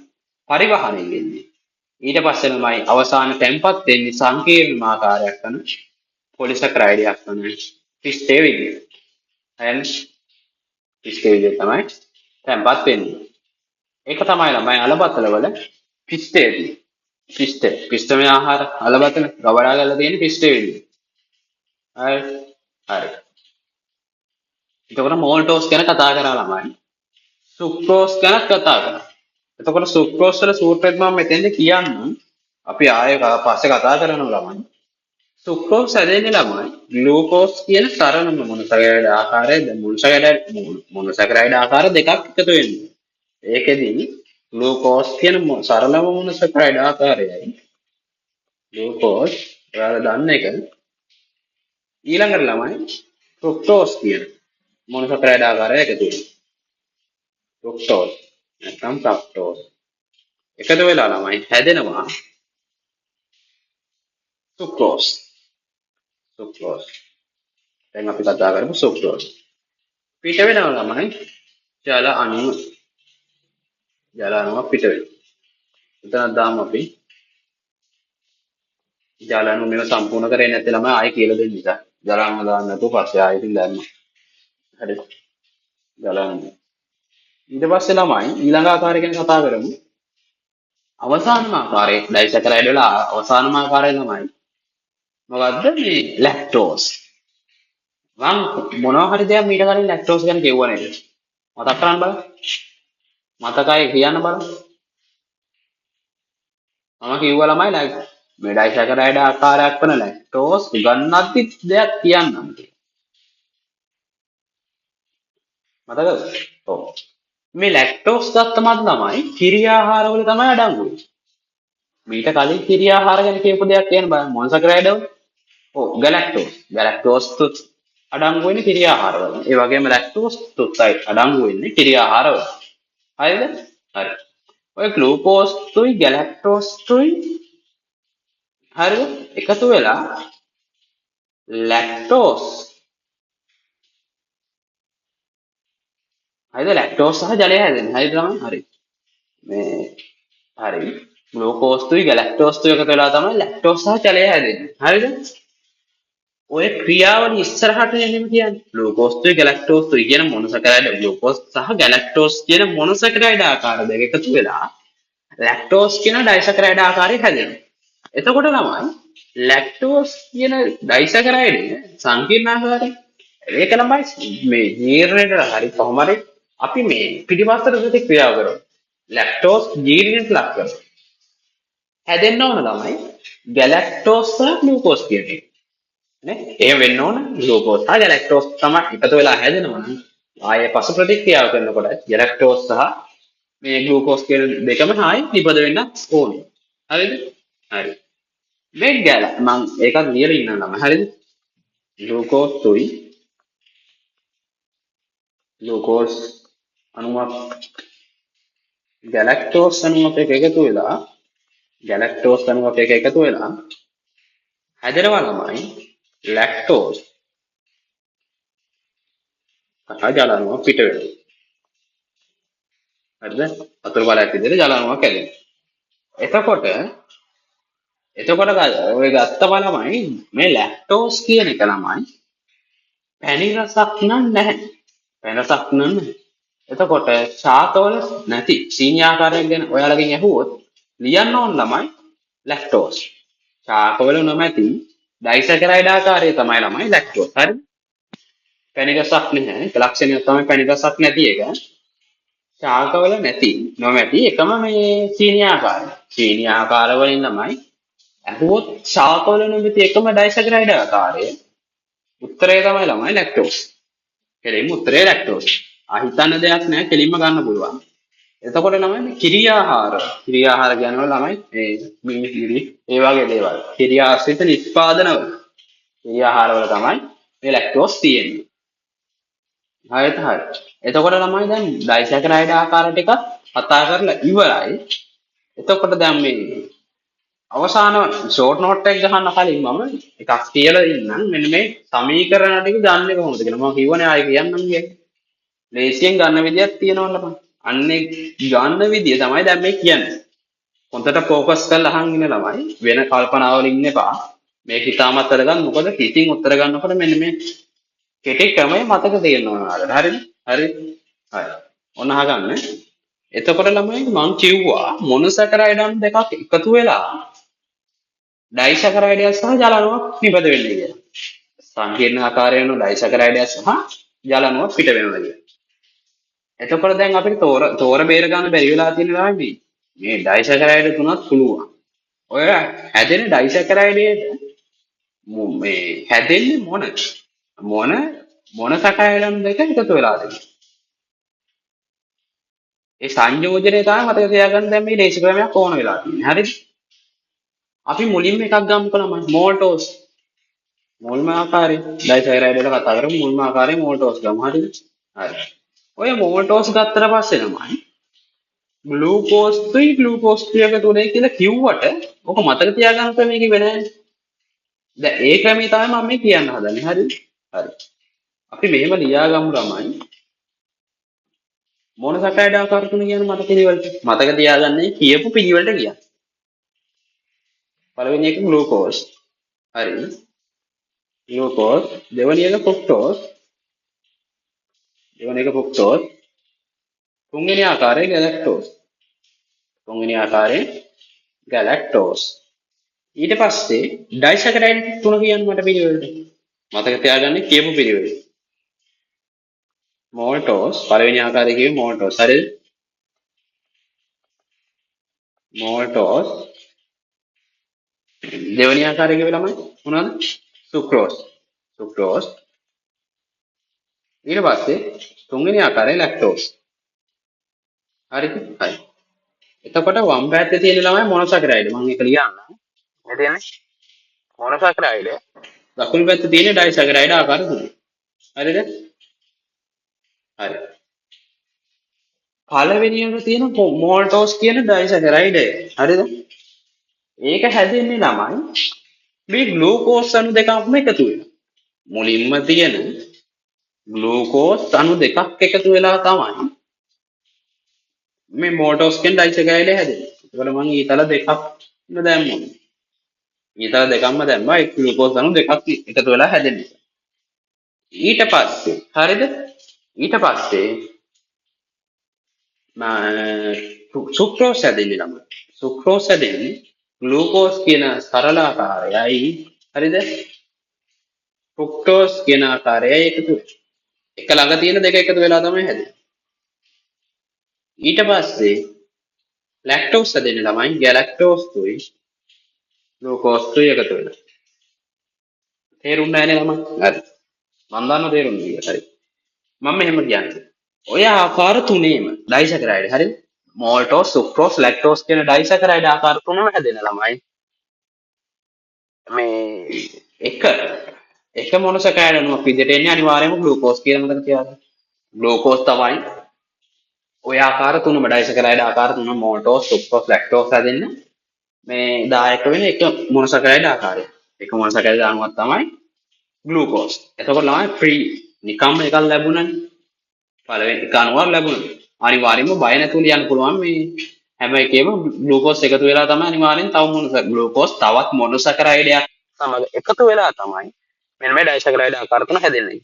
පරිවහණය වෙන්නේ. ඊට පස්සේ තමයි අවසාන තැන්පත් වෙන්නේ සංකීර්ණ ආකාරයක් කරන පොලිසැකරයිඩයක් තමයි පිස්ටේ විදියට. හරිද? පිස්ටේ විදිය තමයි තැන්පත් වෙන්නේ. ඒක තමයි ළමයි අලබතල වල පිස්ටේදී. පිස්ටමේ ආහාර අලබතල ගවඩා කරලා තියෙන පිස්ටේ විදිය. හරි. හරි. එතකොට මෝල්ටෝස් ගැන කතා කරා ළමයි. සුක්‍රෝස් ගැන කතා කරා. එතකොට සුක්‍රෝස් වල සූත්‍රෙත් මම මෙතෙන්ද කියන්නම්. අපි ආයෙ පස්සේ කතා කරනවා ළමයි. සුක්‍රෝස් හැදෙන්නේ ළමයි ග්ලූකෝස් කියන සරලම මොනොසැකරයිඩ් ආකාරය මොනොසැකරයිඩ් ආකාර දෙකක් එකතු වෙන්නේ. ඒකෙදි ග්ලූකෝස් කියන සරලම මොනොසැකරයිඩ් ආකාරයයි ග්ලූකෝස් ඔයාලා දන්න එක. ඊළඟට ළමයි ෆ්‍රුක්ටෝස් කියන මොනොසැකරයිඩ් ආකාරය එකතු වෙනවා. ෆ්‍රුක්ටෝස් නැත්නම් ෆ්‍රක්ටෝස් එකතු වෙලා ළමයි හැදෙනවා සුක්‍රෝස්. සුක්‍රෝස්. දැන් අපි කතා කරමු සුක්‍රෝස්. පිට වෙනවා ළමයි ජල අණු. ජල අණුව පිට වෙනවා. එතන දාමු අපි ජල අණු මේව සම්පූර්ණ කරේ නැත්නම් ළමයි ආයෙ කියලා දෙන්න නිසා. ජල අණුව දාන්න නැතුව පස්සේ ආයෙ ඉතින් දැම්මා. හරි. ජල අණුව. ඊට පස්සේ ළමයි ඊළඟ ආකාරය ගැන කතා කරමු. අවසානම ආකාරයේ ඩයිසැකරයිඩ් වල අවසානම ආකාරය ළමයි මොකද්ද මේ ලැක්ටෝස්. මම මොනවා හරි දෙයක් මීට කලින් ලැක්ටෝස් ගැන කිව්වා නේද? මතක් කරන්න බලන්න. මතකයි කියන්න බලන්න. මම කිව්වා ළමයි මේ ඩයිසැකරයිඩ් ආකාරයක් වන ලැක්ටෝස් උගන්වද්දි දෙයක් කියන්නම් කියලා. මතකද? ඔව්. මේ ලැක්ටෝස් ගත්තමත් ළමයි කිරි ආහාරවල තමයි අඩංගු වෙන්නේ. මීට කලින් කිරි ආහාර ගැන කියපු දෙයක් කියන්න බලන්න. මොනොසැකරයිඩ් වල ඔව් ගැලැක්ටෝස් තුත් අඩංගු වෙන්නේ කිරි ආහාරවල. ඒ වගේම ලැක්ටෝස් තුත් අඩංගු වෙන්නේ කිරි ආහාරවල. හරිද? හරි. ඔය ග්ලූකෝස් තුයි ගැලැක්ටෝස් තුයි හරිද? එකතු වෙලා ලැක්ටෝස්. හරිද? ලැක්ටෝස් සහ ජලය හැදෙන්නේ. හරිද ළමයි? හරි. මේ හරි. ග්ලූකෝස් තුයි ගැලැක්ටෝස් තුයි එකතු වෙලා තමයි ලැක්ටෝස් සහ ජලය හැදෙන්නේ. හරිද? ඔය ක්‍රියාවලිය ඉස්සරහට යන්නම කියන්නේ ග්ලූකෝස්තුයි ගැලැක්ටෝස්තුයි කියන මොනොසැකරයිඩ් ග්ලූකෝස් සහ ගැලැක්ටෝස් කියන මොනොසැකරයිඩ් ආකාර දෙක එකතු වෙලා ලැක්ටෝස් කියන ඩයිසැකරයිඩ් ආකාරය හැදෙනවා. එතකොට ළමයි ලැක්ටෝස් කියන ඩයිසැකරයිඩ් සංකීර්ණ ආකාරය ඒක ළමයි මේ ජීර්ණයට හරි කොහොම හරි අපි මේ පිටිපස්සට ප්‍රතික්‍රියාව කරනවා. ලැක්ටෝස් ජීර්ණයට ලක් කරනවා. හැදෙන්න ඕන ළමයි ගැලැක්ටෝස් සහ ග්ලූකෝස් කියන එක. නේ එහෙම වෙන්න ඕන ග්ලූකෝස් සහ ගැලැක්ටෝස් තමයි එකතු වෙලා හැදෙනවා නම් ආයේ පසු ප්‍රතික්‍රියාව කරනකොට ගැලැක්ටෝස් සහ මේ ග්ලූකෝස් කියන දෙකම ආයේ නිපද වෙන්න ඕනේ. හරිද? හරි. මේ මම ඒකත් ලියලා ඉන්නවා හරිද? ග්ලූකෝස් තුයි ග්ලූකෝස් අණුවක් ගැලැක්ටෝස් අණුවක් එක එකතු වෙලා ගැලැක්ටෝස් අණුවක් එක එකතු වෙලා හැදෙනවා ළමයි ලැක්ටෝස් සහ ජල අණුවක් පිට වෙනවා. හරිද? වතුර බලයක් විදිහට ජල අණුවක් හැදෙනවා. එතකොට ඔය ගත්තම ළමයි මේ ලැක්ටෝස් කියන එක ළමයි පැණි රසක් නැහැ. පැණි රසක් නැහැ. එතකොට ශාකවල නැති සීනි ආකාරයක් ගැන ඔයාලගෙන් අහුවොත් ලියන්න ඕන ළමයි ලැක්ටෝස්. ශාකවල නොමැති ඩයිසැකරයිඩ් ආකාරය තමයි ළමයි ලැක්ටෝස්. හරිද? පැණි රසක් නැහැ. ඒක ලක්ෂණය තමයි පැණි රසක් නැති එක. ශාකවල නොමැති එකම මේ සීනි ආකාරය. සීනි ආකාර වලින් ළමයි අහුවොත් ශාකවල නොමැති එකම ඩයිසැකරයිඩ් ආකාරය. උත්තරය තමයි ළමයි ලැක්ටෝස්. කෙලින්ම උත්තරේ ලැක්ටෝස්. හිතන්න දෙයක් නැහැ කෙලින්ම ගන්න පුළුවන්. එතකොට ළමයි කිරි ආහාර කියනවා ළමයි මේ කිරි ඒ වගේ දේවල්. කිරි ආශ්‍රිත නිෂ්පාදනවල කිරි ආහාරවල තමයි මේ ලැක්ටෝස් තියෙන්නේ. හරිද? හරි. එතකොට ළමයි දැන් ඩයිසැකරයිඩ් ආකාර ටික කතා කරලා ඉවරයි. එතකොට දැන් මේ අවසාන ෂෝට් නෝට් එක ගහන්න කලින් මම එකක් කියලා ඉන්නම්. මෙන්න මේ සමීකරණ ටික ගන්න කොහොමද කියලා. මම කියවනේ ආයෙ කියන්නම් කියන්නේ. ලේසියෙන් ගන්න විදියක් තියෙනවා ළමයි. අන්නේ ගන්න විදිය තමයි දැන් මේ කියන්නේ. හොඳට ફોકસ කරලා අහන් ඉන්න ළමයි වෙන කල්පනාවල ඉන්න එපා. මේක හිතාමත් කරගන්න. මොකද හිතින් උත්තර ගන්නකොට මෙන්න මේ කෙටි ක්‍රමය මතක තියෙන්න ඕන ආරද. හරිද? හරිද? හරි. ඔන්න අහගන්න. එතකොට ළමයි මං කිව්වා මොනොසැකරයිඩන් දෙකක් එකතු වෙලා ඩයිසැකරයිඩයක් සහ ජලනුවක් නිපද වෙන්නේ කියලා. සංකීර්ණ ආකාරයෙන් ඩයිසැකරයිඩයක් සහ ජලනුවක් පිට වෙනවා කියලා. එතකොට දැන් අපිට තෝර බේර ගන්න බැරි වෙලා තියෙන ළමයි මේ ඩයිසැකරයිඩ තුනක් පුළුවන්. ඔය හැදෙන ඩයිසැකරයිඩයට මේ හැදෙන්නේ මොන මොන සැකරයිඩන් දෙක එකතු වෙලාද? ඒ සංයෝජනය තමයි මතක තියාගන්න දැන් මේ ලේසි ක්‍රමයක් ඕන වෙලා තියෙන්නේ. හරිද? අපි මුලින්ම එකක් ගමුකෝ ළමයි මෝල්ටෝස්. මුල්ම ආකාරයේ ඩයිසැකරයිඩ් වල කතා කරමු මුල්ම ආකාරයේ මෝල්ටෝස් ගමු. හරිද? හරි. ඔය මෝල්ටෝස් ගත්තට පස්සේ ළමයි ග්ලූකෝස් 3 ග්ලූකෝස් 3 එකතු වෙන්නේ කියලා කිව්වට ඔක මතක තියාගන්න ක්‍රමය කිව්වේ නැහැ. දැන් ඒ ක්‍රමය තමයි මම මේ කියන්න හදන්නේ. හරිද? හරි. අපි මෙහෙම ලියාගමු ළමයි. මොනසැකරයිඩ් ආකාර තුන කියන මතක තියාගන්නේ කියපු පිළිවෙලට කියන්න. පළවෙනි එක ග්ලූකෝස්. හරි. ග්ලූකෝස්. දෙවෙනි එක ෆ්‍රුක්ටෝස්. තුන්වෙනි ආකාරය ගැලැක්ටෝස්. ඊට පස්සේ ඩයිසැකරයිඩ් තුන කියන්න මට පිළිවෙලට. මතක තියාගන්න කියපු පිළිවෙල. මෝල්ටෝස් පළවෙනි ආකාරය කිව්වේ මෝල්ටෝස්. හරිද? මෝල්ටෝස්. දෙවෙනි ආකාරය කිව්වේ ළමයි මොනවද? සුක්‍රෝස්. ඊට පස්සේ තුන්වෙනි ආකාරය ලැක්ටෝස්. හරිද? හරි. එතකොට වම් පැත්තේ තියෙන ළමයි මොනොසැකරයිඩ්. මම ඒක ලියන්න. මේ තියෙන්නේ මොනොසැකරයිඩ්. දකුණු පැත්තේ තියෙන ඩයිසැකරයිඩ් ආකාර තුන. හරිද? හරි. පළවෙනි එක තියෙන මෝල්ටෝස් කියන ඩයිසැකරයිඩ්. හරිද? ඒක හැදෙන්නේ ළමයි මේ ග්ලූකෝස් අණු දෙකක්ම එකතු වෙනවා. මුලින්ම තියෙන ග්ලූකෝස් අණු දෙකක් එකතු වෙලා තමයි මේ මෝල්ටෝස් කියන ඩයිසැකරයිඩ් හැදෙන්නේ. ඒකට මම ඊතල දෙකක්ම දැම්මා. ඊතල දෙකක්ම දැම්මා ඒ ග්ලූකෝස් අණු දෙකක් එකතු වෙලා හැදෙන්නේ. ඊට පස්සේ හරිද? ඊට පස්සේ සුක්‍රෝස් හැදෙන්නේ ළමයි. සුක්‍රෝස් හැදෙන්නේ ග්ලූකෝස් කියන සරල ආකාරයයි හරිද? ෆ්‍රුක්ටෝස් කියන ආකාරයයි එකතු එක ළඟ තියෙන දෙක එකතු වෙලා තමයි හැදෙන්නේ. ඊට පස්සේ ලැක්ටෝස් හැදෙන්නේ ළමයි ගැලැක්ටෝස් තුයි ග්ලූකෝස් තුයි එකතු වෙලා. තේරුණා නේද ළමයි? හරි. මම දන්න තේරුණා නේද? හරි. මම මෙහෙම කියන්නේ. ඔය ආකාර තුනේම ඩයිසැකරයිඩ් හරිද? මෝල්ටෝස්, සුක්‍රෝස්, ලැක්ටෝස් කියන ඩයිසැකරයිඩ් ආකාර තුනම හැදෙන ළමයි. මේ එක මොනොසැකරයිඩ් අණුවක් විදිහට එන්නේ අනිවාර්යයෙන්ම ග්ලූකෝස් කියලා මතක තියාගන්න. ග්ලූකෝස් තමයි ඔය ආකාර තුනම ඩයිසැකරයිඩ් ආකාර තුන මෝල්ටෝස්, සුක්‍රෝස්, ලැක්ටෝස් හැදෙන්න මේ දායක වෙන එක මොනොසැකරයිඩ් ආකාරය. එක මොනොසැකරයිඩ් අණුවක් තමයි ග්ලූකෝස්. එතකොට ළමයි ෆ්‍රී නිකම්ම එකක් ලැබුණානේ. පළවෙනි එක අණුවක් ලැබුණා. අනිවාර්යයෙන්ම බය නැතුව ලියන්න පුළුවන් මේ හැම එකේම ග්ලූකෝස් එකතු වෙලා තමයි අනිවාර්යෙන් තව ග්ලූකෝස් තවත් මොනොසැකරයිඩයක් සමග එකතු වෙලා තමයි මෙන්න මේ ඩයිසැකරයිඩ් ආකාර තුන හැදෙන්නේ.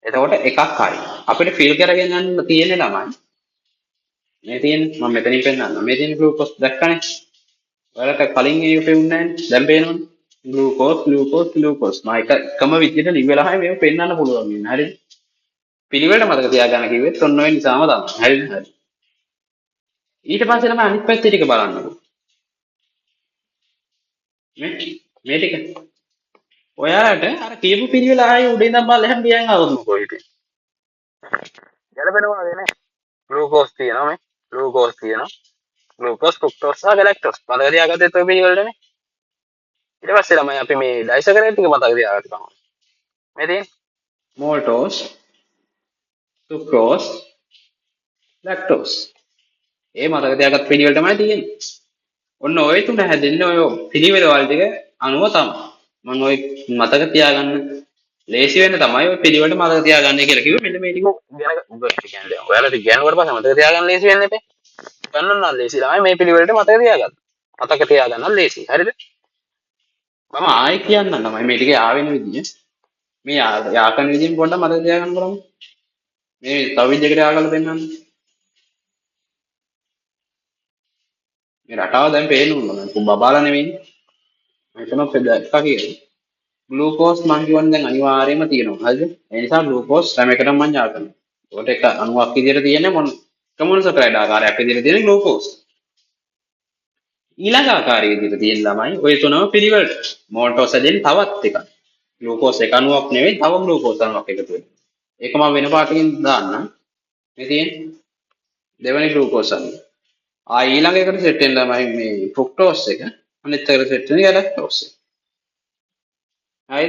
එතකොට එකක් හරි. අපිට ෆිල් කරගෙන යන්න තියෙන්නේ ළමයි. මේ තියෙන්නේ මම මෙතනින් පෙන්නන්නම්. මේ තියෙන ග්ලූකෝස් දැක්කනේ. ඔයාලට කලින් ඒක පෙවුන්නේ නැහැ. දැන් පේනවනේ. ග්ලූකෝස්. මම එකම විදිහට ලියලා මේක පෙන්නන්න පුළුවන් වෙන. හරිද? පිළිවෙලට මතක තියාගන්න කිව්වෙත් ඔන්න ඔය නිසාම තමයි. හරිද? හරි. ඊට පස්සේ තමයි අනිත් පැත්තේ ටික බලන්නකො. මේ ටික. ඔයාලට අර කියපු පිළිවෙල ආයේ උඩ ඉඳන් බලලා හැම ගියන් ආවොත් මොකෝ හිතේ. ගැලපෙනවද නේ? ග්ලූකෝස් තියෙනවා මේ. ග්ලූකෝස්, ෆ්‍රුක්ටෝස් සහ ගැලැක්ටෝස්. මතක තියාගත්තේ ඔය පිළිවෙලටනේ. ඊට පස්සේ ළමයි අපි මේ ඩයිසැකරයිඩ් ටික මතක තියාගත්තා තමයි. මේ තියෙන්නේ මෝල්ටෝස්, සුක්‍රෝස්, ලැක්ටෝස්. ඒ මතක තියාගත් පිළිවෙල තමයි තියෙන්නේ. ඔන්න ඔය තුන හැදෙන්නේ ඔය පිළිවෙල වල ටික අනුව තමයි. මම ඔය මතක තියාගන්න ලේසි වෙන්න තමයි ඔය පිළිවෙලට මතක තියාගන්න කියලා කිව්වේ. මෙන්න මේ ටික ඉගෙන ගන්න. ඔයාලට ඉගෙනුවාට පස්සේ මතක තියාගන්න ලේසි වෙන්න එපේ. ගන්නන්න ලේසි ළමයි මේ පිළිවෙලට මතක තියාගන්න. මතක තියාගන්න ලේසි. හරිද? මම ආයෙ කියන්නම් ළමයි මේ ටික ආවෙන විදිය. මේ යාකන විදියෙන් පොඩ්ඩක් මතක තියාගන්න බලමු. මේ තව විදියකට යාකලා දෙන්නම්. මේ රටාව දැන් පේන්න ඕන මම බබාලා නෙවෙයි. මෙතන දැක්කා කියලා. ග්ලූකෝස් මං කියවන්නේ දැන් අනිවාර්යයෙන්ම තියෙනවා. හරිද? ඒ නිසා ග්ලූකෝස් හැම එකටම මං යා කරනවා. ඒකට එක අණුවක් විදියට තියෙන්නේ මොනොසැකරයිඩ් ආකාරයක් විදියට තියෙන ග්ලූකෝස්. ඊළඟ ආකාරයේ විදියට තියෙන ළමයි ඔය තුනම පිළිවෙලට. මෝල්ටෝස් හැදෙන තවත් එකක්. ග්ලූකෝස් එක අණුවක් නෙවෙයි තව ග්ලූකෝස් අණුවක් එකතු වෙනවා. ඒක මම වෙන පාටකින් දාන්නම්. මේ තියෙන්නේ දෙවෙනි ග්ලූකෝස් අණුව. ඊළඟ එකට සෙට් වෙන ළමයි මේ ෆ්‍රුක්ටෝස් එක. අනිත් එකට සෙට් වෙන ගැලැක්ටෝස් එක. හරි.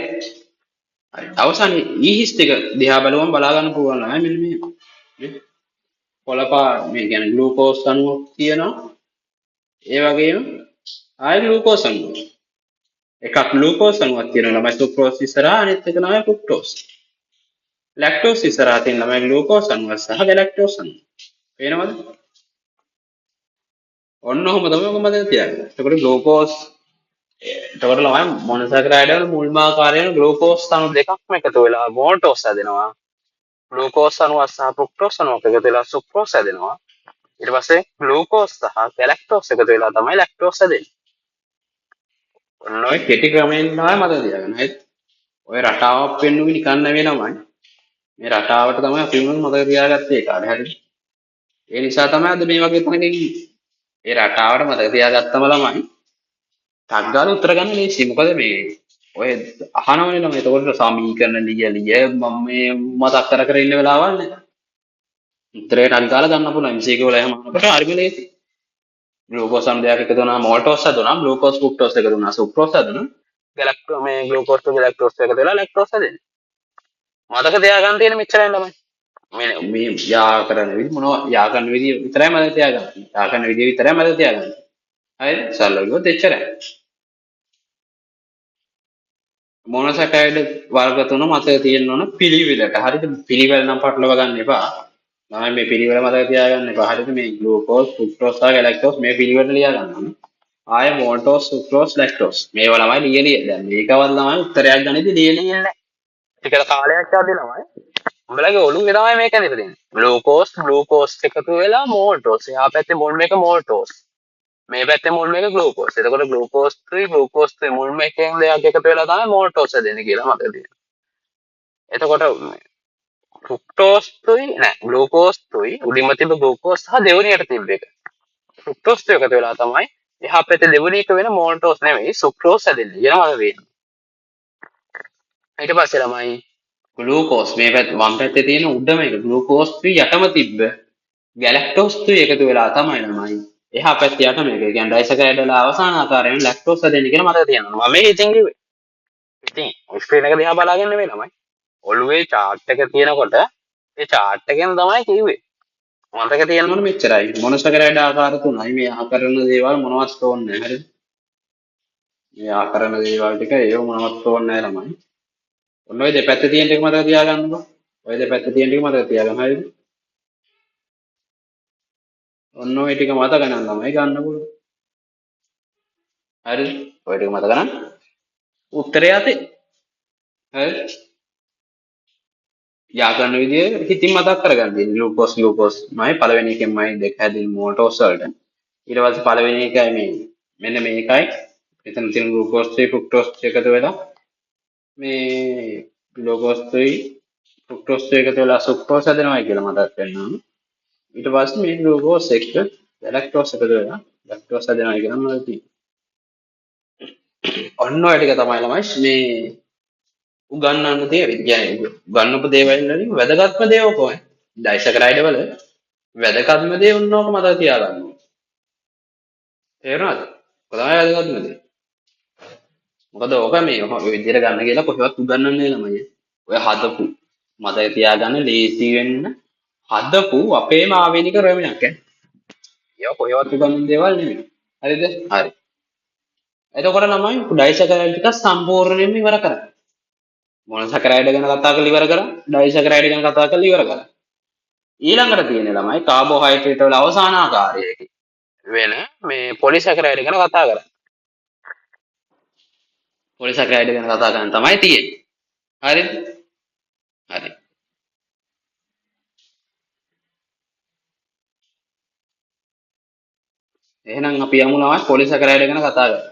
අවසානයේ ඊහිස් ටික දිහා බලුවම බලා ගන්න පුළුවන් නෑ මෙන්න මේ පොළපා මේ කියන්නේ ග්ලූකෝස් අණුවක් තියෙනවා ඒ වගේම ආයි ග්ලූකෝස් අණුවක් එකක් ග්ලූකෝස් අණුවක් තියෙනවා ළමයි සුක්‍රෝස් ඉස්සරහා අනිත් එක තමයි ෆ්‍රුක්ටෝස් ලැක්ටෝස් ඉස්සරහා තියෙන ළමයි ග්ලූකෝස් අණුව සහ ගැලැක්ටෝස් අණුව පේනවද ඔන්න ඔහොම තමයි ඔක මතක තියාගන්න එතකොට ග්ලූකෝස් එතකොට ළමයි මොනොසැකරයිඩ් වල මුල්ම ආකාරයෙන් ග්ලූකෝස් අණු දෙකක්ම එකතු වෙලා මෝල්ටෝස් හැදෙනවා ග්ලූකෝස් අණුව සහ ෆ්‍රුක්ටෝස් අණුවක් එකතු වෙලා සුක්‍රෝස් හැදෙනවා ඊට පස්සේ ග්ලූකෝස් සහ ගැලැක්ටෝස් එකතු වෙලා තමයි ලැක්ටෝස් හැදෙන්නේ ඔන්න ඔය කෙටි ක්‍රමයෙන් තමයි මතක තියාගන්න හරිද ඔය රටාවක් පෙන්නුවේ නිකන් නෙවෙයි ළමයි මේ රටාවට තමයි අපි උනත් මතක තියාගත්තේ ඒ කාලේ හරිද ඒ නිසා තමයි අද මේ වගේ තැනක ඉන්නේ ඒ රටාවට මතක තියාගත්තම ළමයි ටක් ගාලා උත්තර ගන්න ලේසියි මොකද මේ ඔය අහනවනේ ළමයි එතකොට සමීකරණ ලිය මම මේ මතක් කර ඉන්න වෙලාවල් නෑ උත්තරේ ටක් ගාලා ගන්න පුළුවන් MCQ වල එහෙම අහනකොට හරිම ලේසියි ග්ලූකෝස් අණුයක් එකතු වුණා මෝල්ටෝස් හදුණා ග්ලූකෝස් ෆ්‍රුක්ටෝස් එකතු වුණා සුක්‍රෝස් හදුණා ගැලැක්ටෝ මේ ග්ලූකෝස් තු ගැලැක්ටෝස් එකතු වෙලා ලැක්ටෝස් හැදෙනවා මතක තියාගන්න තියෙන මෙච්චරයි ළමයි මේ යා කරන විදිහ මොනවා යා කරන විදිහ විතරයි මතක තියාගන්න යා කරන විදිහ විතරයි මතක තියාගන්න හරිද සරලව එච්චරයි මොනොසැකරයිඩ් වර්ග තුන මතක තියෙන්න ඕන පිළිවෙලට හරිද පිළිවෙල නම් පටලවා ගන්න එපා මම මේ පිළිවෙල මතක තියාගන්න එපා හරිද මේ ග්ලූකෝස් ෆ්‍රුක්ටෝස් සහ ගැලැක්ටෝස් මේ පිළිවෙලට ලියා ගන්න ඕන ආය මෝල්ටෝස් සුක්‍රෝස් ලැක්ටෝස් මේවා ළමයි ලියලිය දැන් මේකවත් ළමයි උත්තරයක් ගන්නදී ලියලිය නැහැ ටික කාලයක් යද්දී ළමයි උඹලගේ ඔළුවේ තමයි මේක නේද ග්ලූකෝස් එකතු වෙලා මෝල්ටෝස් එහා පැත්තේ මුල් මේක මෝල්ටෝස් මේ පැත්තේ මුල් මේක ග්ලූකෝස් එතකොට ග්ලූකෝස් 3 මුල්ම එකෙන් දෙයක් එකතු වෙලා තමයි මෝල්ටෝස් හැදෙන්නේ කියලා මතක තියාගන්න එතකොට ෆ්‍රුක්ටෝස් 3 නෑ ග්ලූකෝස් 3 උඩින්ම තිබ්බ ග්ලූකෝස් සහ දෙවෙනියට තිබ්බ එක ෆ්‍රුක්ටෝස් 2 එකතු වෙලා තමයි එහා පැත්තේ දෙවෙනි එක වෙන මෝල්ටෝස් නෙමෙයි සුක්‍රෝස් හැදෙන්නේ කියනවා මතක තියෙනවා ඊට පස්සේ ළමයි ග්ලූකෝස් මේ පැත්ත වම් පැත්තේ තියෙන උඩම එක ග්ලූකෝස් 3 යටම තිබ්බ ගැලැක්ටෝස් 3 එකතු වෙලා තමයි ළමයි එහා පැත්තේ යටම එක කියන්නේ ඩයිසැකරයිඩ් වල අවසාන ආකාරයෙන් ලැක්ටෝස් හැදෙන්නේ කියලා මතක තියාගන්න මම මේ ඉතින් කිව්වේ ඉතින් ස්ක්‍රීන් එක දිහා බලාගෙන නෙමෙයි ළමයි ඔළුවේ chart එක තියෙනකොට ඒ chart එකෙන් තමයි කිව්වේ මතක තියාගන්න ඕනේ මෙච්චරයි මොනොසැකරයිඩ් ආකාර තුනයි මේ ආකරන දේවල් මොනවත් ඕනේ නැහැ හරිද මේ ආකරන දේවල් ටික ඒව මොනවත් ඕනේ නැහැ ළමයි ඔන්න ඔය දෙපැත්තේ තියෙන ටික මතක තියාගන්නකෝ ඔය දෙපැත්තේ තියෙන ටික මතක තියාගන්න හරිද ඔන්න ඔය ටික මතක නම් ළමයි ගන්න පුළුවන් හරිද ඔය ටික මතක නම් උත්තරය ඇති හරිද යා කරන විදිය හිතින් මතක් කරගන්න තියෙන ග්ලූකෝස් මයි පළවෙනි එකෙන්මයි දෙක හැදෙන මෝල්ටෝස් වලට ඊට පස්සේ පළවෙනි එකයි මේ මෙන්න මේකයි එතන තියෙන ග්ලූකෝස් 3 ෆ්‍රුක්ටෝස් 3 එකතු වෙලා මේ ග්ලූකෝස් 3 ෆ්‍රුක්ටෝස් 3 එකතු වෙලා සුක්‍රෝස් හැදෙනවා කියලා මතක් කරගන්නවා ඊට පස්සේ මේ ග්ලූකෝස් එක ගැලැක්ටෝස් එකතු වෙලා ලැක්ටෝස් හැදෙනවා කියලා මතක් තියෙනවා ඔන්න ඔය ටික තමයි ළමයි මේ උගන්වන්න තියෙන්නේ කියන්නේ උගන්වපු දේවල් වලින් වැදගත්ම දේ ඔකමයි ඩයිසැකරයිඩ් වල වැදගත්ම දේ උන්නෝක මතක තියාගන්න ඕනේ තේරුණාද කොහොමද වැදගත්ම දේ මොකද ඔක මේ ඔය විදිහට ගන්න කියලා කොහෙවත් උගන්වන්නේ ළමයි ඔය හදපු මතක තියාගන්න ලේසි වෙන්න හදපු අපේම ආවේනික රැමිණක් ඒවා කොහෙවත් උගන්වන දේවල් නෙමෙයි හරිද හරි එතකොට ළමයි ඩයිසැකරයිඩ් ටික සම්පූර්ණයෙන්ම ඉවර කරා මොනොසැකරයිඩ් ගැන කතා කරලා ඉවර කරා ඩයිසැකරයිඩ් ගැන කතා කරලා ඉවර කරා ඊළඟට තියෙන ළමයි කාබෝහයිඩ්‍රේට් වල අවසාන ආකාරයකයි වෙන මේ පොලිස් සැකරයිඩ් ගැන කතා කරන්නේ. පොලිස් සැකරයිඩ් ගැන කතා කරන්න තමයි තියෙන්නේ. හරිද? හරි. එහෙනම් අපි යමු නම පොලිස් සැකරයිඩ් ගැන කතා කරමු.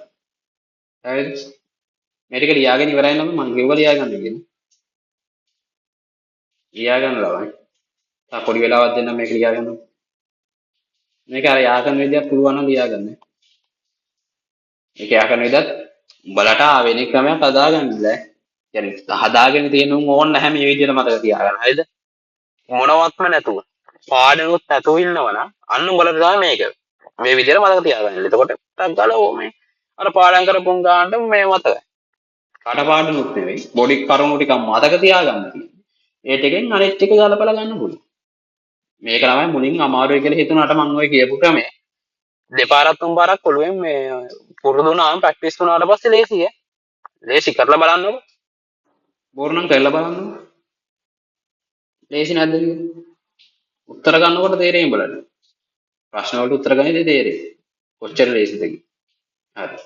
හරිද? මේ ටික ලියාගෙන ඉවරයි නම් මම ගෙව්ව ලියාගන්න කියලා. ලියාගන්න ළමයි. තා පොඩි වෙලාවක් දෙන්න මේක ලියාගන්න. මේක අර යාකරන විදිහට පුළුවන් නම් ලියාගන්න. මේක යාකරන විදිහත් උඹලට ආවෙන ක්‍රමයක් හදාගන්න බෑ. කියන්නේ හදාගෙන තියෙන උන් ඕන නැහැ මේ විදිහට මතක තියාගන්න. හරිද? මොනවත්ම නැතුව පාඩනුත් නැතුව ඉන්නවනම් අන්න උඹලට තමයි මේක මේ විදිහට මතක තියාගන්න. එතකොට ටක් ගාලා ඕ මේ අර පාඩම් කරපුන් ගානට මේ මතකයි. කටපාඩනුත් නෙවෙයි බොඩි කරුණු ටික මතක තියාගන්න තියෙන්නේ. ඒ ටිකෙන් අනෙත් ටික ගලපලා ගන්න පුළුවන්. මේක තමයි මුලින් අමාරුයි කියලා හිතුණාට මම ඔය කියපු ක්‍රමය. දෙපාරක් තුන් පාරක් ඔළුවෙන් මේ පුරුදු වුණාම ප්‍රැක්ටිස් වුණාට පස්සේ ලේසියි. ලේසි කරලා බලන්නකො. බෝර නම් කරලා බලන්න. ලේසි නැද්ද කියලා? උත්තර ගන්නකොට තේරෙයි බලන්න. ප්‍රශ්න වලට උත්තර ගන්නේ තේරෙයි. කොච්චර ලේසිද කියලා. හරි.